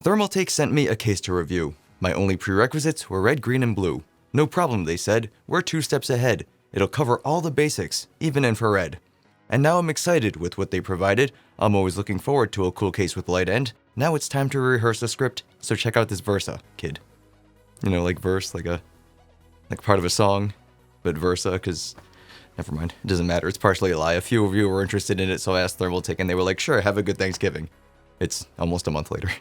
Thermaltake sent me a case to review. My only prerequisites were red, green, and blue. No problem, they said. We're 2 steps ahead. It'll cover all the basics, even infrared. And now I'm excited with what they provided. I'm always looking forward to a cool case with light end. Now it's time to rehearse the script, so check out this Versa, kid. You know, like verse, like part of a song, but Versa, because never mind, it doesn't matter, it's partially a lie. A few of you were interested in it, so I asked Thermaltake, and they were like, sure, have a good Thanksgiving. It's almost a month later.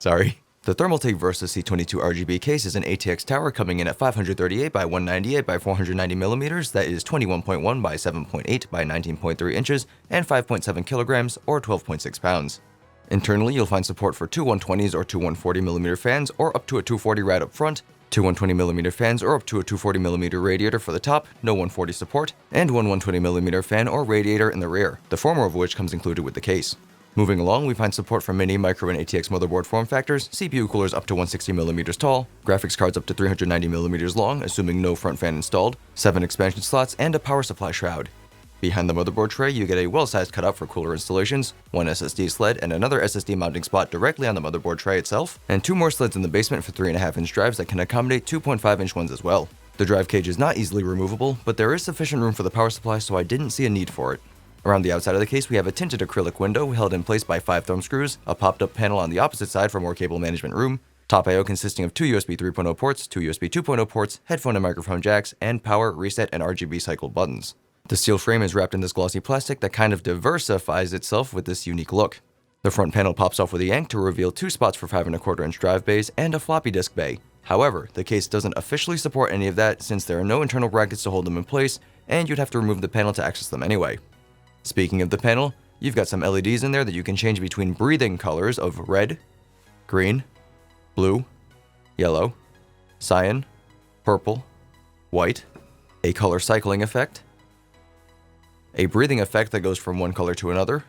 Sorry. The Thermaltake Versa C22 RGB case is an ATX tower coming in at 538 by 198 by 490 millimeters, that is 21.1 by 7.8 by 19.3 inches, and 5.7 kilograms, or 12.6 pounds. Internally, you'll find support for two 120s or two 140mm fans, or up to a 240 rad up front, two 120mm fans, or up to a 240mm radiator for the top, no 140 support, and one 120mm fan or radiator in the rear, the former of which comes included with the case. Moving along, we find support for mini, micro, and ATX motherboard form factors, CPU coolers up to 160mm tall, graphics cards up to 390mm long, assuming no front fan installed, 7 expansion slots, and a power supply shroud. Behind the motherboard tray, you get a well-sized cutout for cooler installations, one SSD sled, and another SSD mounting spot directly on the motherboard tray itself, and 2 more sleds in the basement for 3.5-inch drives that can accommodate 2.5-inch ones as well. The drive cage is not easily removable, but there is sufficient room for the power supply, so I didn't see a need for it. Around the outside of the case, we have a tinted acrylic window held in place by 5 thumb screws, a popped-up panel on the opposite side for more cable management room, top I/O consisting of 2 USB 3.0 ports, 2 USB 2.0 ports, headphone and microphone jacks, and power, reset, and RGB cycled buttons. The steel frame is wrapped in this glossy plastic that kind of diversifies itself with this unique look. The front panel pops off with a yank to reveal 2 spots for 5.25-inch drive bays and a floppy disk bay. However, the case doesn't officially support any of that since there are no internal brackets to hold them in place, and you'd have to remove the panel to access them anyway. Speaking of the panel, you've got some LEDs in there that you can change between breathing colors of red, green, blue, yellow, cyan, purple, white, a color cycling effect, a breathing effect that goes from one color to another,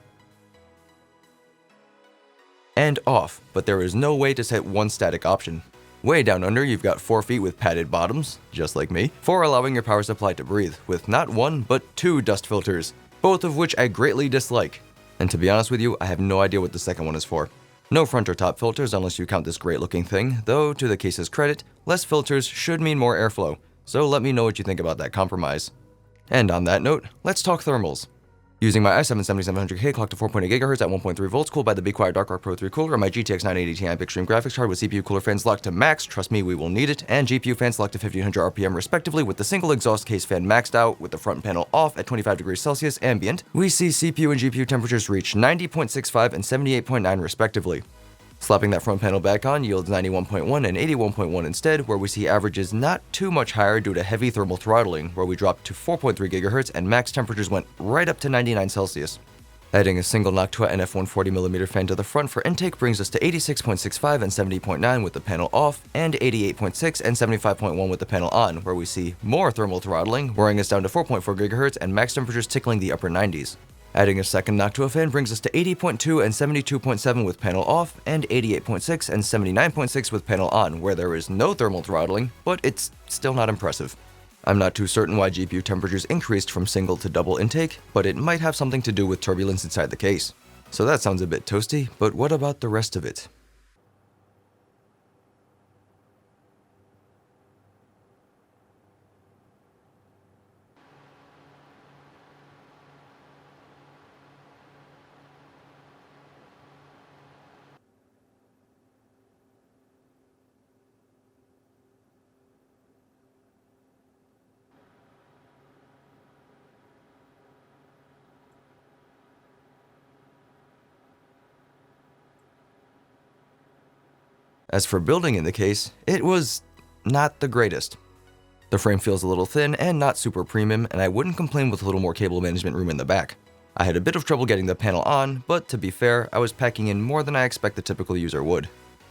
and off, but there is no way to set one static option. Way down under, you've got 4 feet with padded bottoms, just like me, for allowing your power supply to breathe, with not 1 but 2 dust filters, both of which I greatly dislike. And to be honest with you, I have no idea what the second one is for. No front or top filters unless you count this great looking thing, though to the case's credit, less filters should mean more airflow, so let me know what you think about that compromise. And on that note, let's talk thermals. Using my i7-7700K clocked to 4.8 GHz at 1.3 volts, cooled by the Be Quiet Dark Rock Pro 3 cooler, and my GTX 980 Ti Extreme graphics card with CPU cooler fans locked to max, trust me, we will need it, and GPU fans locked to 1500 RPM respectively, with the single exhaust case fan maxed out with the front panel off at 25 degrees Celsius ambient, we see CPU and GPU temperatures reach 90.65 and 78.9 respectively. Slapping that front panel back on yields 91.1 and 81.1 instead, where we see averages not too much higher due to heavy thermal throttling, where we dropped to 4.3 GHz and max temperatures went right up to 99 Celsius. Adding a single Noctua NF 140mm fan to the front for intake brings us to 86.65 and 70.9 with the panel off, and 88.6 and 75.1 with the panel on, where we see more thermal throttling, wearing us down to 4.4 GHz and max temperatures tickling the upper 90s. Adding a second Noctua fan brings us to 80.2 and 72.7 with panel off, and 88.6 and 79.6 with panel on, where there is no thermal throttling, but it's still not impressive. I'm not too certain why GPU temperatures increased from single to double intake, but it might have something to do with turbulence inside the case. So that sounds a bit toasty, but what about the rest of it? As for building in the case, it was not the greatest. The frame feels a little thin and not super premium, and I wouldn't complain with a little more cable management room in the back. I had a bit of trouble getting the panel on, but to be fair, I was packing in more than I expect the typical user would.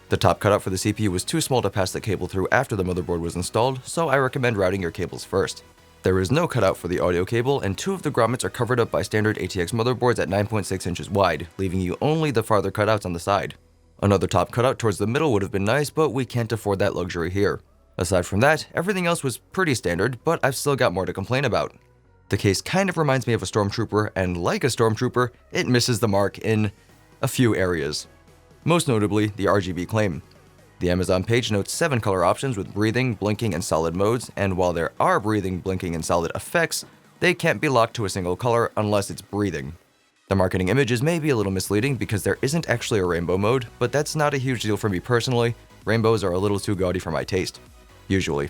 The top cutout for the CPU was too small to pass the cable through after the motherboard was installed, so I recommend routing your cables first. There is no cutout for the audio cable, and 2 of the grommets are covered up by standard ATX motherboards at 9.6 inches wide, leaving you only the farther cutouts on the side. Another top cutout towards the middle would have been nice, but we can't afford that luxury here. Aside from that, everything else was pretty standard, but I've still got more to complain about. The case kind of reminds me of a Stormtrooper, and like a Stormtrooper, it misses the mark in a few areas. most notably the RGB claim. The Amazon page notes 7 color options with breathing, blinking, and solid modes, and while there are breathing, blinking, and solid effects, they can't be locked to a single color unless it's breathing. The marketing images may be a little misleading because there isn't actually a rainbow mode, but that's not a huge deal for me personally. Rainbows are a little too gaudy for my taste. Usually.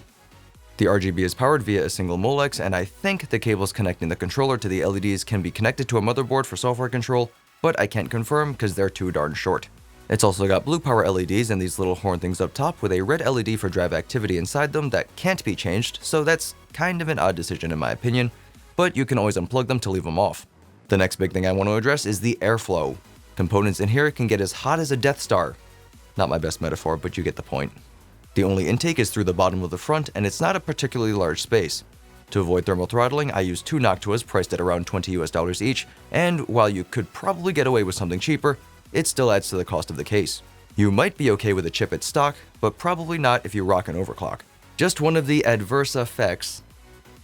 The RGB is powered via a single Molex, and I think the cables connecting the controller to the LEDs can be connected to a motherboard for software control, but I can't confirm because they're too darn short. It's also got blue power LEDs and these little horn things up top with a red LED for drive activity inside them that can't be changed, so that's kind of an odd decision in my opinion, but you can always unplug them to leave them off. The next big thing I want to address is the airflow. Components in here can get as hot as a Death Star. Not my best metaphor, but you get the point. The only intake is through the bottom of the front, and it's not a particularly large space. To avoid thermal throttling, I use 2 Noctuas priced at around $20 each, and while you could probably get away with something cheaper, it still adds to the cost of the case. You might be okay with a chip at stock, but probably not if you rock an overclock. Just one of the adverse effects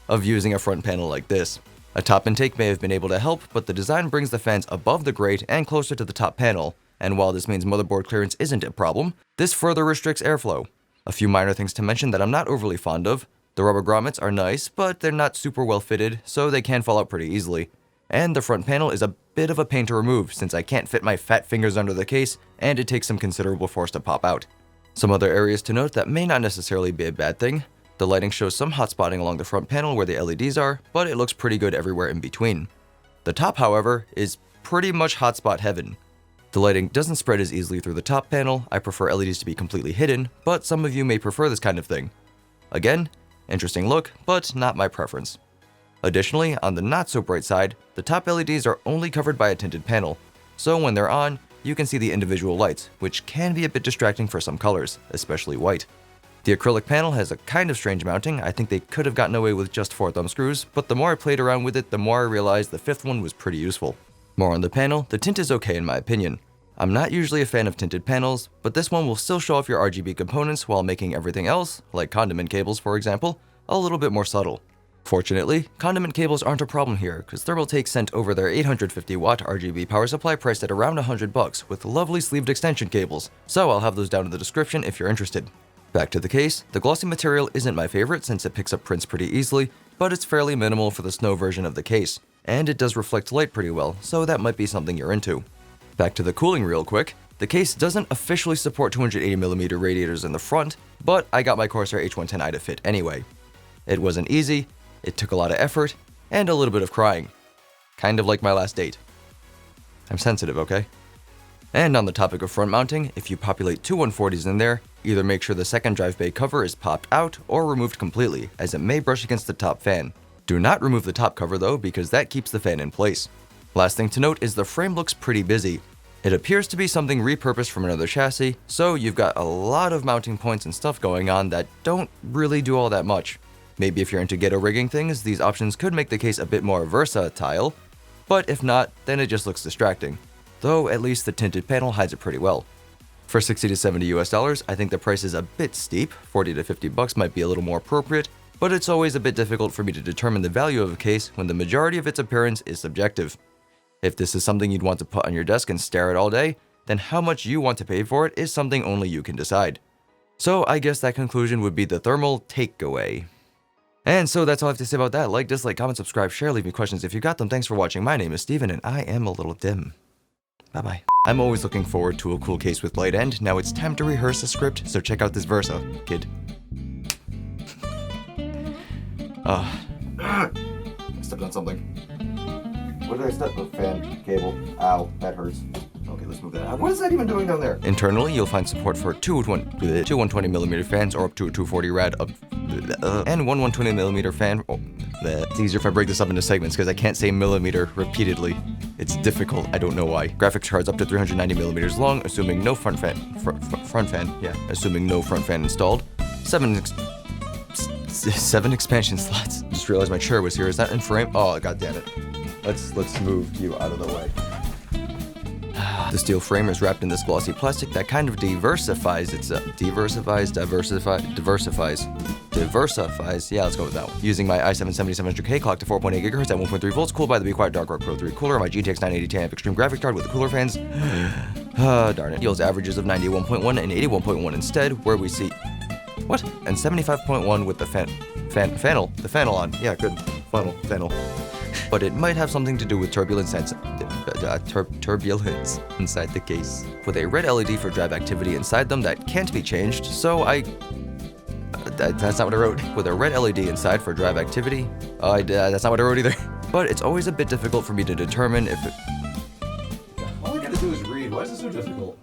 of using a front panel like this. A top intake may have been able to help, but the design brings the fans above the grate and closer to the top panel, and while this means motherboard clearance isn't a problem, this further restricts airflow. A few minor things to mention that I'm not overly fond of. The rubber grommets are nice, but they're not super well fitted, so they can fall out pretty easily. And the front panel is a bit of a pain to remove since I can't fit my fat fingers under the case, and it takes some considerable force to pop out. Some other areas to note that may not necessarily be a bad thing. The lighting shows some hot spotting along the front panel where the LEDs are, but it looks pretty good everywhere in between. The top, however, is pretty much hotspot heaven. The lighting doesn't spread as easily through the top panel. I prefer LEDs to be completely hidden, but some of you may prefer this kind of thing. Again, interesting look, but not my preference. Additionally, on the not so bright side, the top LEDs are only covered by a tinted panel, so when they're on, you can see the individual lights, which can be a bit distracting for some colors, especially white. The acrylic panel has a kind of strange mounting. I think they could have gotten away with just 4 thumb screws, but the more I played around with it, the more I realized the 5th one was pretty useful. More on the panel, the tint is okay in my opinion. I'm not usually a fan of tinted panels, but this one will still show off your RGB components while making everything else, like condiment cables for example, a little bit more subtle. Fortunately, condiment cables aren't a problem here, because Thermaltake sent over their 850 watt RGB power supply priced at around $100 with lovely sleeved extension cables, so I'll have those down in the description if you're interested. Back to the case, the glossy material isn't my favorite since it picks up prints pretty easily, but it's fairly minimal for the snow version of the case, and it does reflect light pretty well, so that might be something you're into. Back to the cooling real quick, the case doesn't officially support 280mm radiators in the front, but I got my Corsair H110i to fit anyway. It wasn't easy, it took a lot of effort, and a little bit of crying. Kind of like my last date. I'm sensitive, okay? And on the topic of front mounting, if you populate 2 140s in there, either make sure the second drive bay cover is popped out or removed completely, as it may brush against the top fan. Do not remove the top cover though, because that keeps the fan in place. Last thing to note is the frame looks pretty busy. It appears to be something repurposed from another chassis, so you've got a lot of mounting points and stuff going on that don't really do all that much. Maybe if you're into ghetto rigging things, these options could make the case a bit more versatile, but if not, then it just looks distracting. Though at least the tinted panel hides it pretty well. For $60 to $70 I think the price is a bit steep. $40 to $50 might be a little more appropriate, but it's always a bit difficult for me to determine the value of a case when the majority of its appearance is subjective. If this is something you'd want to put on your desk and stare at all day, then how much you want to pay for it is something only you can decide. So I guess that conclusion would be the Thermaltake takeaway. And so that's all I have to say about that. Like, dislike, comment, subscribe, share, leave me questions if you got them. Thanks for watching. My name is Steven and I am ALittleDIMM. Bye-bye. I'm always looking forward to a cool case with light end. Now it's time to rehearse a script, so check out this Versa, kid. I stepped on something. What did I step on? Fan, cable. Ow, that hurts. Okay, let's move that out. What is that even doing down there? Internally, you'll find support for two 120mm fans or up to a 240 rad and one 120mm fan. It's easier if I break this up into segments because I can't say millimeter repeatedly. It's difficult, I don't know why. Graphics cards up to 390mm long, assuming no front fan, assuming no front fan installed. 7 expansion slots. Just realized my chair was here. Is that in frame? Oh, god damn it. Let's move you out of the way. The steel frame is wrapped in this glossy plastic that kind of diversifies, yeah, let's go with that one. Using my i7-7700K clock to 4.8 GHz at 1.3 volts, cooled by the Be Quiet Dark Rock Pro 3 cooler, my GTX 980 Ti Extreme graphics card with the cooler fans. Darn it. Yields averages of 91.1 and 81.1 instead, where we see... What? And 75.1 with the fannel. The fannel on. Yeah, good. Fannel. But it might have something to do with turbulence turbulence inside the case. With a red LED for drive activity inside them that can't be changed, so that's not what I wrote. With a red LED inside for drive activity, that's not what I wrote either. But it's always a bit difficult for me to determine if it... All I gotta do is read. Why is this so difficult?